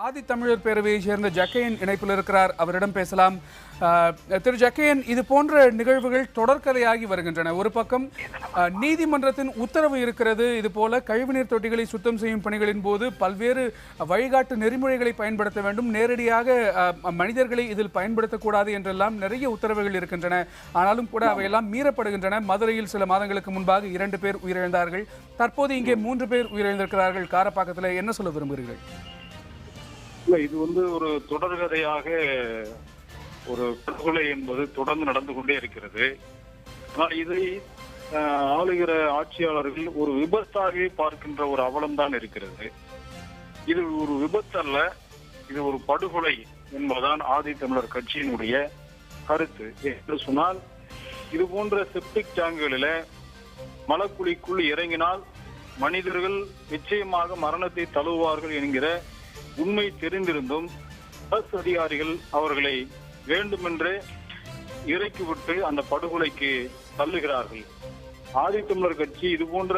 ஆதித்தமிழர் பேரவையை சேர்ந்த ஜக்கையன் இணைப்பில் இருக்கிறார். அவரிடம் பேசலாம். திரு ஜக்கையன், இது போன்ற நிகழ்வுகள் தொடர்கதையாகி வருகின்றன. ஒரு பக்கம் நீதிமன்றத்தின் உத்தரவு இருக்கிறது, இது போல கழிவுநீர் தொட்டிகளை சுத்தம் செய்யும் பணிகளின் போது பல்வேறு வழிகாட்டு நெறிமுறைகளை பயன்படுத்த வேண்டும், நேரடியாக மனிதர்களை இதில் பயன்படுத்தக்கூடாது என்றெல்லாம் நிறைய உத்தரவுகள் இருக்கின்றன. ஆனாலும் கூட அவையெல்லாம் மீறப்படுகின்றன. மதுரையில் சில மாதங்களுக்கு முன்பாக 2 பேர் உயிரிழந்தார்கள். தற்போது இங்கே 3 பேர் உயிரிழந்திருக்கிறார்கள். காரப்பாக்கத்தில் என்ன சொல்ல விரும்புகிறீர்கள்? இது ஒரு தொடர்கதையாக ஒரு படுகொலை என்பது தொடர்ந்து நடந்து கொண்டே இருக்கிறது. ஆனால் இதை ஆளுகிற ஆட்சியாளர்கள் ஒரு விபத்தாகவே பார்க்கின்ற ஒரு அவலம்தான் இருக்கிறது. இது ஒரு விபத்து அல்ல, இது ஒரு படுகொலை என்பதுதான் ஆதித்தமிழர் கட்சியினுடைய கருத்து. என்று சொன்னால், இது போன்ற செப்டிக் டேங்குகளில மலக்குழிக்குள் இறங்கினால் மனிதர்கள் நிச்சயமாக மரணத்தை தழுவுவார்கள் என்கிற உண்மை தெரிந்திருந்தும் அரசு அதிகாரிகள் அவர்களை வேண்டுமென்றே இறக்கிவிட்டு அந்த படுகொலைக்கு தள்ளுகிறார்கள். ஆதித்தமிழர் கட்சி இது போன்ற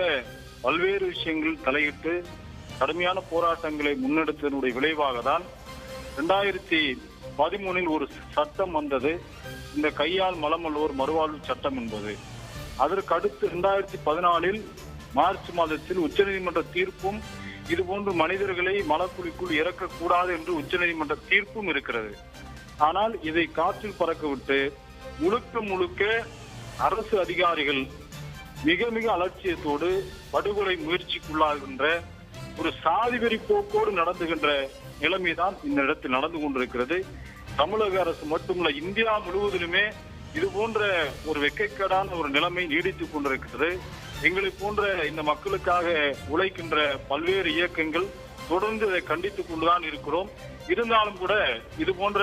பல்வேறு விஷயங்கள் தலையிட்டு கடுமையான போராட்டங்களை முன்னெடுத்ததனுடைய விளைவாக தான் 2013 ஒரு சட்டம் வந்தது, இந்த கையால் மலமல்லோர் மறுவாழ்வு சட்டம் என்பது. அதற்கு அடுத்து 2014 மார்ச் மாதத்தில் உச்சநீதிமன்ற தீர்ப்பும் இதுபோன்று மனிதர்களை மலக்குழிக்குள் இறக்கக்கூடாது என்று உச்சநீதிமன்ற தீர்ப்பும் இருக்கிறது. ஆனால் இதை காற்றில் பறக்கவிட்டு முழுக்க அரசு அதிகாரிகள் மிக மிக அலட்சியத்தோடு படுகொலை முயற்சிக்குள்ளாகின்ற ஒரு சாதிவெறி போக்கோடு நடந்துகின்ற நிலைமைதான் இந்த இடத்தில் நடந்து கொண்டிருக்கிறது. தமிழக அரசு மட்டுமல்ல, இந்தியா முழுவதிலுமே இது போன்ற ஒரு வெட்கக்கேடான ஒரு நிலைமை நீடித்துக் கொண்டிருக்கிறது. எங்களை போன்ற இந்த மக்களுக்காக உழைக்கின்ற பல்வேறு இயக்கங்கள் தொடர்ந்து இதை கண்டித்துக் கொண்டுதான் இருக்கிறோம். இருந்தாலும் கூட இது போன்ற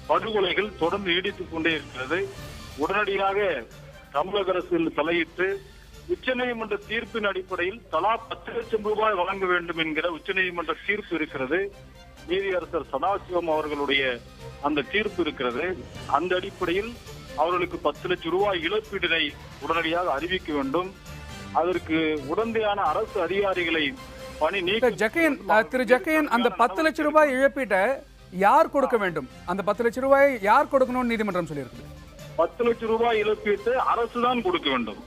படுகொலைகள் தொடர்ந்து நீடித்துக் கொண்டே இருக்கிறது. உடனடியாக தமிழக அரசு தலையிட்டு உச்சநீதிமன்ற தீர்ப்பின் அடிப்படையில் தலா 10 லட்சம் ரூபாய் வழங்க வேண்டும் என்கிற உச்சநீதிமன்ற தீர்ப்பு இருக்கிறது. நீதியரசர் சதாசிவம் அவர்களுடைய அந்த தீர்ப்பு இருக்கிறது. அந்த அடிப்படையில் அவர்களுக்கு 10 லட்சம் ரூபாய் இழப்பீட்டினை உடனடியாக அறிவிக்க வேண்டும். அதற்கு உடந்தையான அரசு அதிகாரிகளை பணி நீக்க. திரு ஜக்கையன், அந்த 10 லட்சம் ரூபாய் இழப்பீட்டை யார் கொடுக்க வேண்டும்? அந்த 10 லட்சம் ரூபாய் யார் கொடுக்கணும்னு நீதிமன்றம் சொல்லியிருக்கு. 10 லட்சம் ரூபாய் இழப்பீட்டு அரசு தான் கொடுக்க வேண்டும்.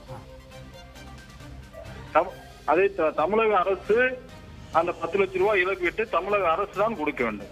அதை தமிழக அரசு அந்த 10 லட்சம் ரூபாய் இழப்பீட்டு தமிழக அரசு தான் கொடுக்க வேண்டும்.